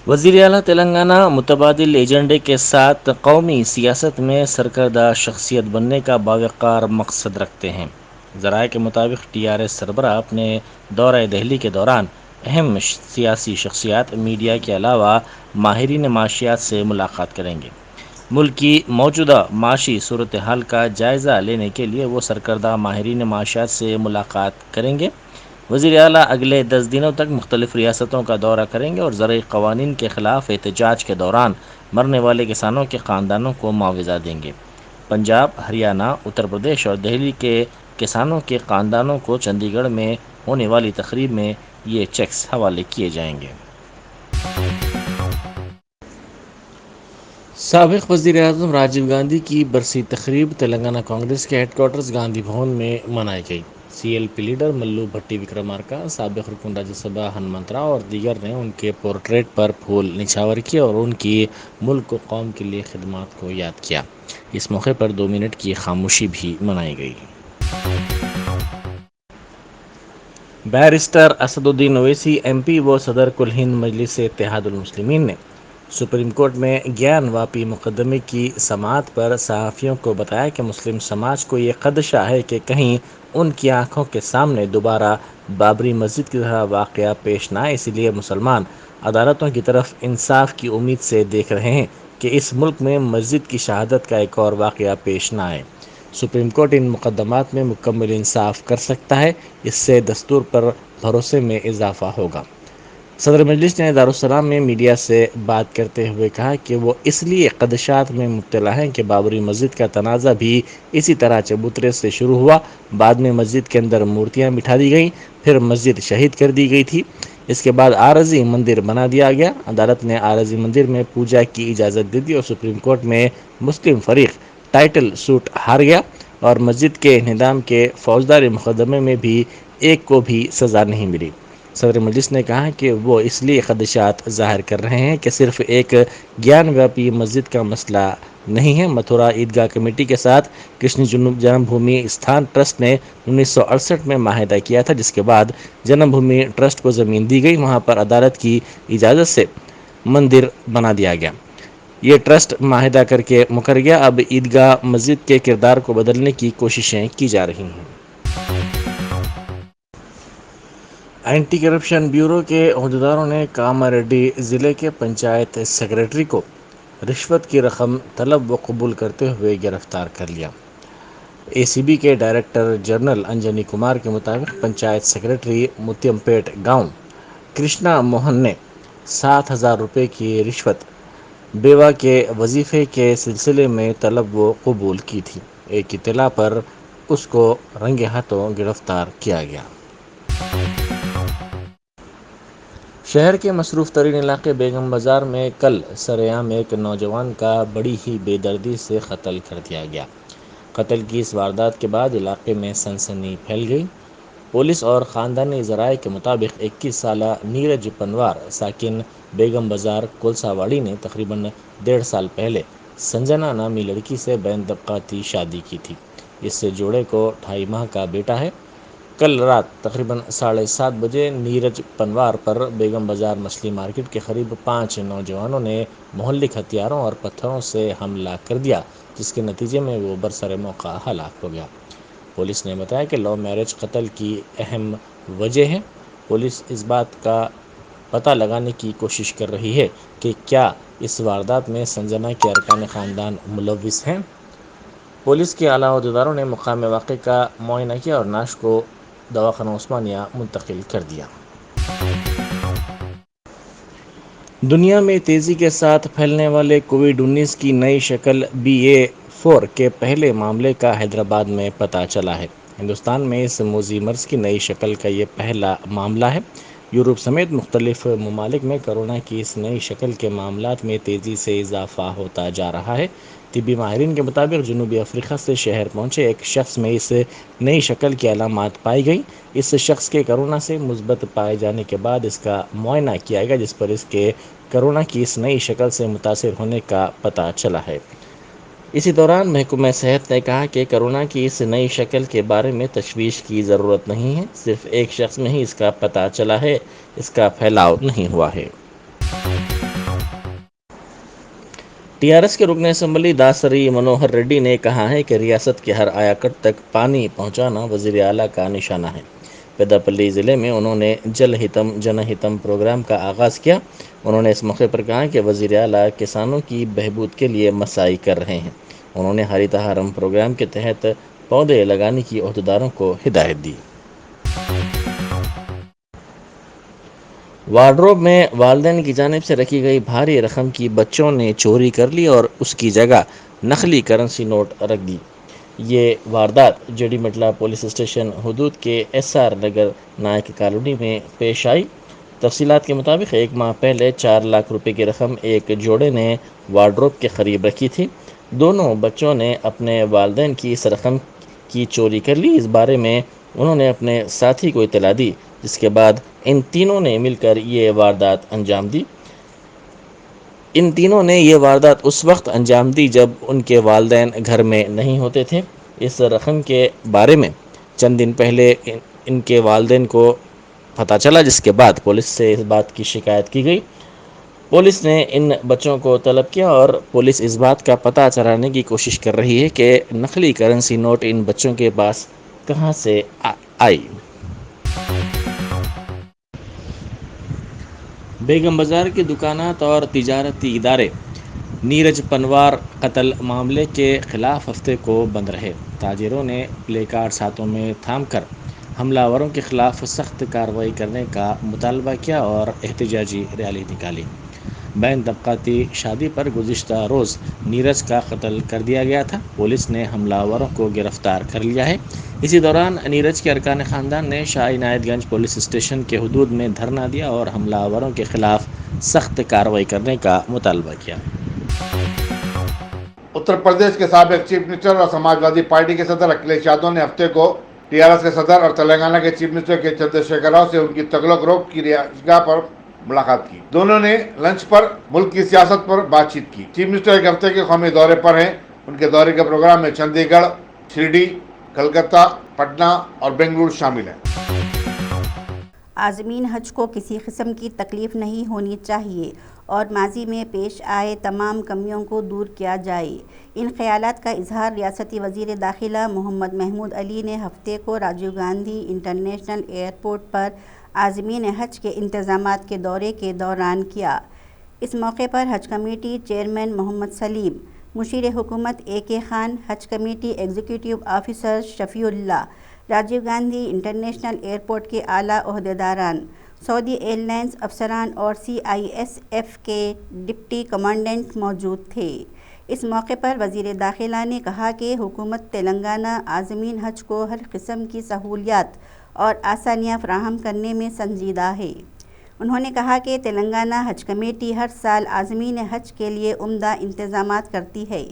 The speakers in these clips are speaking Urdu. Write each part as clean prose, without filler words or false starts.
وزیر اعلیٰ تلنگانہ متبادل ایجنڈے کے ساتھ قومی سیاست میں سرکردہ شخصیت بننے کا باوقار مقصد رکھتے ہیں۔ ذرائع کے مطابق ٹی آر ایس سربراہ اپنے دورہ دہلی کے دوران اہم سیاسی شخصیات، میڈیا کے علاوہ ماہرین معاشیات سے ملاقات کریں گے۔ ملک کی موجودہ معاشی صورتحال کا جائزہ لینے کے لیے وہ سرکردہ ماہرین معاشیات سے ملاقات کریں گے۔ وزیر اعلیٰ اگلے 10 دنوں تک مختلف ریاستوں کا دورہ کریں گے اور زرعی قوانین کے خلاف احتجاج کے دوران مرنے والے کسانوں کے خاندانوں کو معاوضہ دیں گے۔ پنجاب، ہریانہ، اتر پردیش اور دہلی کے کسانوں کے خاندانوں کو چندی گڑھ میں ہونے والی تقریب میں یہ چیکس حوالے کیے جائیں گے۔ سابق وزیر اعظم راجیو گاندھی کی برسی تقریب تلنگانہ کانگریس کے ہیڈ کوارٹرز گاندھی بھون میں منائی گئی۔ سی ایل پی لیڈر ملو بھٹی وکرمارکا، سابق رکن راجیہ سبھا ہنمنت راؤ اور دیگر نے ان کے پورٹریٹ پر پھول نچھاور کیے اور ان کی ملک و قوم کے لیے خدمات کو یاد کیا۔ اس موقع پر 2 منٹ کی خاموشی بھی منائی گئی۔ بیرسٹر اسد الدین اویسی ایم پی و صدر کل ہند مجلس اتحاد المسلمین نے سپریم کورٹ میں گیان واپی مقدمے کی سماعت پر صحافیوں کو بتایا کہ مسلم سماج کو یہ خدشہ ہے کہ کہیں ان کی آنکھوں کے سامنے دوبارہ بابری مسجد کی طرح واقعہ پیش نہ آئے، اسی لیے مسلمان عدالتوں کی طرف انصاف کی امید سے دیکھ رہے ہیں کہ اس ملک میں مسجد کی شہادت کا ایک اور واقعہ پیش نہ آئے۔ سپریم کورٹ ان مقدمات میں مکمل انصاف کر سکتا ہے، اس سے دستور پر بھروسے میں اضافہ ہوگا۔ صدر مجلس نے دارالسلام میں میڈیا سے بات کرتے ہوئے کہا کہ وہ اس لیے خدشات میں مبتلا ہیں کہ بابری مسجد کا تنازع بھی اسی طرح چبوترے سے شروع ہوا، بعد میں مسجد کے اندر مورتیاں بٹھا دی گئیں، پھر مسجد شہید کر دی گئی تھی، اس کے بعد عارضی مندر بنا دیا گیا، عدالت نے عارضی مندر میں پوجا کی اجازت دے دی اور سپریم کورٹ میں مسلم فریق ٹائٹل سوٹ ہار گیا اور مسجد کے انہدام کے فوجداری مقدمے میں بھی ایک کو بھی سزا نہیں ملی۔ صدر مجلس نے کہا کہ وہ اس لیے خدشات ظاہر کر رہے ہیں کہ صرف ایک گیان واپی مسجد کا مسئلہ نہیں ہے۔ متھرا عیدگاہ کمیٹی کے ساتھ کرشن جنم بھومی استھان ٹرسٹ نے 1968 میں معاہدہ کیا تھا، جس کے بعد جنم بھومی ٹرسٹ کو زمین دی گئی، وہاں پر عدالت کی اجازت سے مندر بنا دیا گیا۔ یہ ٹرسٹ معاہدہ کر کے مکر گیا، اب عیدگاہ مسجد کے کردار کو بدلنے کی کوششیں کی جا رہی ہیں۔ اینٹی کرپشن بیورو کے عہدیداروں نے کاماریڈی ضلع کے پنچایت سیکریٹری کو رشوت کی رقم طلب و قبول کرتے ہوئے گرفتار کر لیا۔ اے سی بی کے ڈائریکٹر جنرل انجنی کمار کے مطابق پنچایت سیکریٹری متیم پیٹ گاؤں کرشنا موہن نے 7,000 روپے کی رشوت بیوہ کے وظیفے کے سلسلے میں طلب و قبول کی تھی۔ ایک اطلاع پر اس کو رنگے ہاتھوں گرفتار کیا گیا۔ شہر کے مصروف ترین علاقے بیگم بازار میں کل سرعام ایک نوجوان کا بڑی ہی بے دردی سے قتل کر دیا گیا۔ قتل کی اس واردات کے بعد علاقے میں سنسنی پھیل گئی۔ پولیس اور خاندانی ذرائع کے مطابق 21 سالہ نیرج پنوار ساکن بیگم بازار کولسا واڑی نے تقریباً 1.5 سال پہلے سنجنا نامی لڑکی سے بین طبقاتی شادی کی تھی۔ اس جوڑے کو 2.5 ماہ کا بیٹا ہے۔ کل رات تقریباً 7:30 بجے نیرج پنوار پر بیگم بازار مچھلی مارکیٹ کے قریب 5 نوجوانوں نے مہلک ہتھیاروں اور پتھروں سے حملہ کر دیا، جس کے نتیجے میں وہ برسر موقع ہلاک ہو گیا۔ پولیس نے بتایا کہ لو میرج قتل کی اہم وجہ ہے۔ پولیس اس بات کا پتہ لگانے کی کوشش کر رہی ہے کہ کیا اس واردات میں سنجنا کے ارکان خاندان ملوث ہیں۔ پولیس کے اعلیٰ عہدیداروں نے مقام واقعے کا معائنہ کیا اور نعش کو دواخانہ عثمانیہ منتقل کر دیا۔ دنیا میں تیزی کے ساتھ پھیلنے والے کووڈ-19 کی نئی شکل BA.4 کے پہلے معاملے کا حیدرآباد میں پتہ چلا ہے۔ ہندوستان میں اس موذی مرض کی نئی شکل کا یہ پہلا معاملہ ہے۔ یورپ سمیت مختلف ممالک میں کورونا کی اس نئی شکل کے معاملات میں تیزی سے اضافہ ہوتا جا رہا ہے۔ طبی ماہرین کے مطابق جنوبی افریقہ سے شہر پہنچے ایک شخص میں اس نئی شکل کی علامات پائی گئیں۔ اس شخص کے کورونا سے مثبت پائے جانے کے بعد اس کا معائنہ کیا گیا، جس پر اس کے کورونا کی اس نئی شکل سے متاثر ہونے کا پتہ چلا ہے۔ اسی دوران محکمہ صحت نے کہا کہ کورونا کی اس نئی شکل کے بارے میں تشویش کی ضرورت نہیں ہے، صرف ایک شخص میں ہی اس کا پتہ چلا ہے، اس کا پھیلاؤ نہیں ہوا ہے۔ TRS کے رکن اسمبلی داسری منوہر ریڈی نے کہا ہے کہ ریاست کے ہر آیاکٹ تک پانی پہنچانا وزیر اعلیٰ کا نشانہ ہے۔ پیداپلی ضلع میں انہوں نے جل ہتم جن ہتم پروگرام کا آغاز کیا۔ انہوں نے اس موقع پر کہا کہ وزیر اعلیٰ کسانوں کی بہبود کے لیے مساعی کر رہے ہیں۔ انہوں نے ہریتا ہارم پروگرام کے تحت پودے لگانے کی عہدیداروں کو ہدایت دی۔ وارڈروب میں والدین کی جانب سے رکھی گئی بھاری رقم کی بچوں نے چوری کر لی اور اس کی جگہ نقلی کرنسی نوٹ رکھ دی۔ یہ واردات جیڈی مٹلہ پولیس اسٹیشن حدود کے SR نگر نائک کالونی میں پیش آئی۔ تفصیلات کے مطابق 1 ماہ پہلے 4 لاکھ روپے کی رقم ایک جوڑے نے وارڈروب کے قریب رکھی تھی۔ دونوں بچوں نے اپنے والدین کی اس رقم کی چوری کر لی۔ اس بارے میں انہوں نے اپنے ساتھی کو اطلاع دی، جس کے بعد ان تینوں نے مل کر یہ واردات انجام دی۔ ان تینوں نے یہ واردات اس وقت انجام دی جب ان کے والدین گھر میں نہیں ہوتے تھے۔ اس رقم کے بارے میں چند دن پہلے ان کے والدین کو پتہ چلا، جس کے بعد پولیس سے اس بات کی شکایت کی گئی۔ پولیس نے ان بچوں کو طلب کیا اور پولیس اس بات کا پتہ چلانے کی کوشش کر رہی ہے کہ نقلی کرنسی نوٹ ان بچوں کے پاس کہاں سے آئی۔ بیگم بازار کے دکانات اور تجارتی ادارے نیرج پنوار قتل معاملے کے خلاف ہفتے کو بند رہے۔ تاجروں نے پلے کارڈز ہاتھوں میں تھام کر حملہ آوروں کے خلاف سخت کارروائی کرنے کا مطالبہ کیا اور احتجاجی ریلی نکالی۔ بین طبقاتی شادی پر گزشتہ روز نیرج کا قتل کر دیا گیا تھا۔ پولیس نے حملہ آوروں کو گرفتار کر لیا ہے۔ اسی دوران نیرج کے ارکان خاندان نے شاہ عنایت گنج پولیس اسٹیشن کے حدود میں دھرنا دیا اور حملہ آوروں کے خلاف سخت کارروائی کرنے کا مطالبہ کیا۔ اتر پردیش کے سابق چیف منسٹر اور سماجوادی پارٹی کے صدر اکھلیش یادو نے ہفتے کو TRS کے صدر اور تلنگانہ کے چیف منسٹر کے چندرشیکھر راؤ سے ان کی تغلق روک کی رہائش گاہ پر ملاقات کی۔ دونوں نے لنچ پر ملک کی سیاست پر بات چیت کی۔ چیف منسٹر ایک ہفتے کے قومی دورے پر ہیں۔ ان کے دورے کے پروگرام میں چندی گڑھ، شرڈی، کلکتہ، پٹنہ اور بنگلور شامل ہیں۔ عازمین حج کو کسی قسم کی تکلیف نہیں ہونی چاہیے اور ماضی میں پیش آئے تمام کمیوں کو دور کیا جائے۔ ان خیالات کا اظہار ریاستی وزیر داخلہ محمد محمود علی نے ہفتے کو راجیو گاندھی انٹرنیشنل ایئرپورٹ پر عازمین حج کے انتظامات کے دورے کے دوران کیا۔ اس موقع پر حج کمیٹی چیئرمین محمد سلیم، مشیر حکومت AK خان، حج کمیٹی ایگزیکٹو آفیسر شفیع اللہ، راجیو گاندھی انٹرنیشنل ایئرپورٹ کے اعلیٰ عہدیداران، سعودی ایئر لائنز افسران اور CISF کے ڈپٹی کمانڈنٹ موجود تھے۔ اس موقع پر وزیر داخلہ نے کہا کہ حکومت تلنگانہ عازمین حج کو ہر قسم کی سہولیات اور آسانیاں فراہم کرنے میں سنجیدہ ہے۔ انہوں نے کہا کہ تلنگانہ حج کمیٹی ہر سال عازمین حج کے لیے عمدہ انتظامات کرتی ہے۔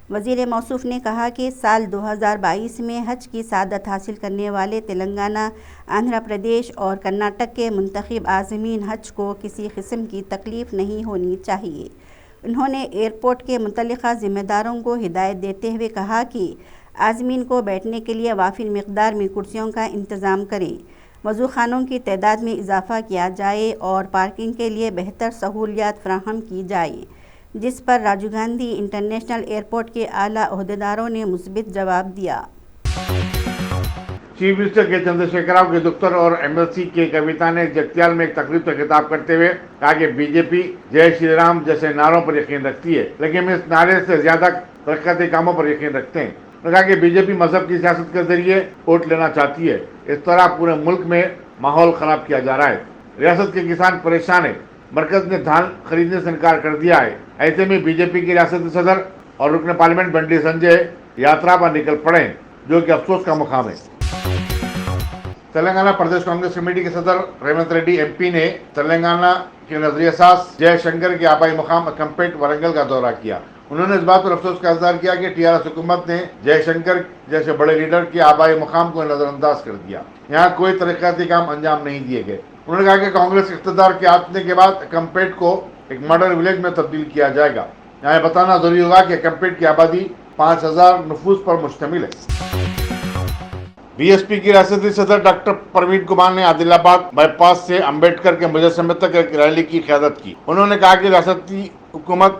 وزیر موصوف نے کہا کہ سال 2022 میں حج کی سعادت حاصل کرنے والے تلنگانہ، آندھرا پردیش اور کرناٹک کے منتخب عازمین حج کو کسی قسم کی تکلیف نہیں ہونی چاہیے۔ انہوں نے ایئرپورٹ کے متعلقہ ذمہ داروں کو ہدایت دیتے ہوئے کہا کہ عازمین کو بیٹھنے کے لیے وافر مقدار میں کرسیوں کا انتظام کریں، وضو خانوں کی تعداد میں اضافہ کیا جائے اور پارکنگ کے لیے بہتر سہولیات فراہم کی جائیں، جس پر راجیو گاندھی انٹرنیشنل ایئرپورٹ کے اعلیٰ عہدیداروں نے مثبت جواب دیا۔ چیف منسٹر کے چندرشیکھر راؤ کے دفتر اور MLC کے کویتا نے جگتیال میں ایک تقریب سے خطاب کرتے ہوئے کہا کہ BJP جے شری رام جیسے نعروں پر یقین رکھتی ہے، لیکن اس نعرے سے زیادہ ترقیاتی کاموں پر یقین رکھتے ہیں۔ انہوں نے کہا کہ BJP مذہب کی سیاست کے ذریعے ووٹ لینا چاہتی ہے، اس طرح پورے ملک میں ماحول خراب کیا جا رہا ہے۔ ریاست کے کسان پریشان ہیں، مرکز نے دھان خریدنے سے انکار کر دیا ہے۔ ایسے میں BJP کے ریاستی صدر اور رکن پارلیمنٹ بنڈی سنجے یاترا پر نکل پڑے ہیں، جو کہ افسوس کا مقام ہے۔ تلنگانہ پردیش کانگریس کمیٹی کے صدر ریونت ریڈی MP نے تلنگانہ کے نظریہ ساز جے شنکر کے آبائی مقام اکمپیٹ ورنگل کا دورہ کیا۔ انہوں نے اس بات پر افسوس کا اظہار کیا کہ TRS حکومت نے جے شنکر جیسے بڑے لیڈر کے آبائی مقام کو نظر انداز کر دیا۔ یہاں کوئی ترقیاتی کام انجام نہیں دیے گئے۔ انہوں نے کہا کہ کانگریس اقتدار کے آنے کے بعد اکمپیٹ کو ایک ماڈل ولیج میں تبدیل کیا جائے گا۔ یہاں یہ بتانا ضروری ہوگا کہ اکمپیٹ کی آبادی 5000 نفوس پر مشتمل ہے۔ BSP کی ریاستی صدر ڈاکٹر پروین کمار نے عادل آباد بائی پاس سے امبیڈکر کے مجسمے تک ایک ریلی کی قیادت کی۔ انہوں نے کہا کہ ریاستی حکومت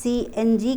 CNG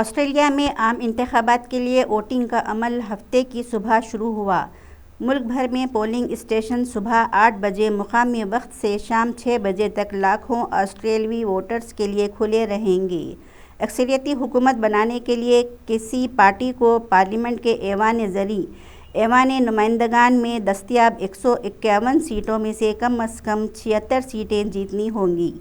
آسٹریلیا میں عام انتخابات کے لیے ووٹنگ کا عمل ہفتے کی صبح شروع ہوا۔ ملک بھر میں پولنگ اسٹیشن صبح 8 بجے مقامی وقت سے شام 6 بجے تک لاکھوں آسٹریلوی ووٹرز کے لیے کھلے رہیں گے۔ اکثریتی حکومت بنانے کے لیے کسی پارٹی کو پارلیمنٹ کے ایوان زرعی ایوان نمائندگان میں دستیاب 151 سیٹوں میں سے کم از کم 76 سیٹیں جیتنی ہوں گی۔